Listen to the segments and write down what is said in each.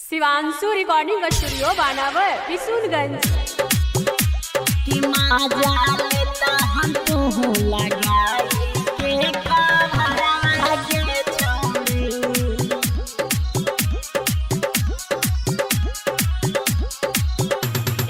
Shivanshu recording studio बानावर बिशुनगंज। कि मजा लेता हम तू लगाई के कमरा आगे छोड़ी।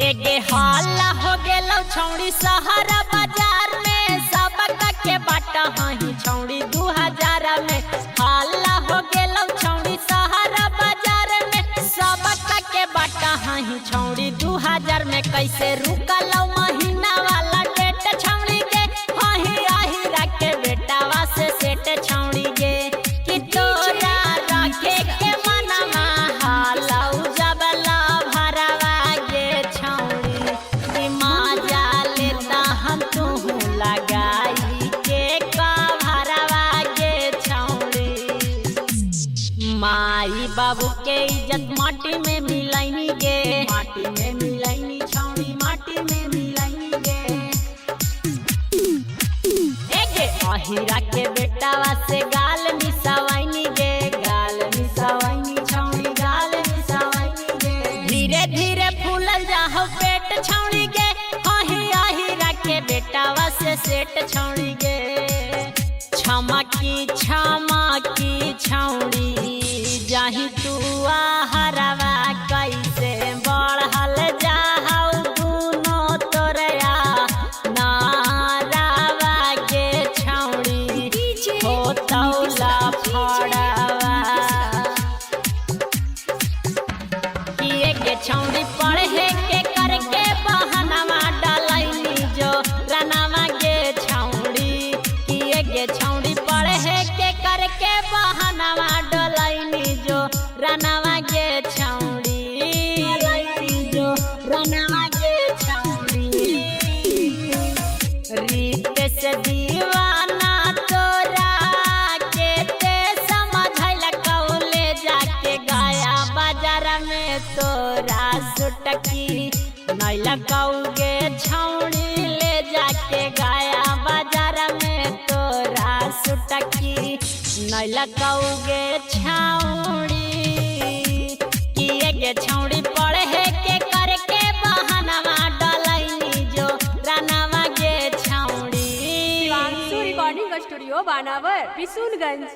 एगे हल्ला हो गेलो छौड़ी सहारा बाजार में, सबका के बाटा हही छौड़ी 2000 में। हल्ला हो गेलो छौड़ी सहारा बाजार में, सबका के बाटा हही छौड़ी 2000 में। कैसे रुकलो महीना वाला डेट छौड़ी के, हही आही रखे बेटावा से सेट छौड़ी गे। कि तोरा रखे के मनवा हालौ जबला भरवा गे छौड़ी। कि मजा लेता हम तू लगाई के कभरवा गे छौड़ी। माई बाबू के इज्जत माटी में मिलैनी गे, माटी में मिलैनी छौड़ी, माटी में मिलैनी गे। एगे अहिरा के बेटावा से गाल मिसावैनी गे, गाल मिसावैनी छौड़ी, गाल मिसावैनी गे। धीरे धीरे फूलल जाहो पेट छौड़ी गे, अही अहिरा के बेटावा से सेट छौड़ी गे। छमकी छमकी छौड़ी जाही तू आहरवा, कैसे बढ़ल जाहौ दुनो तोरया नारावा गे छौड़ी। हो तौला फड़वा किए गे छौड़ी पढ़े के करके बहनवा डलैनी जो रनवा गे छौड़ी। किए गे छौड़ी पढ़े के करके बहनवा डलैनी जो रनवा गे छौड़ी, जो रनवा गे छौड़ी। रीत से दीवाना तोरा के ते समझल कौले जाके गाया बाजार में तोरा सुटकी। नहीं लगौगे छौड़ी ले जाके गाया बाजार में तोरा सुटकी। नहीं लगौगे छौड़ी किए गे छौड़ी पढ़े के करके बहनवा डलैनी जो रनवा गे छौड़ी। शिवांशु रिकॉर्डिंग स्टूडियो बानावर बिशुनगंज।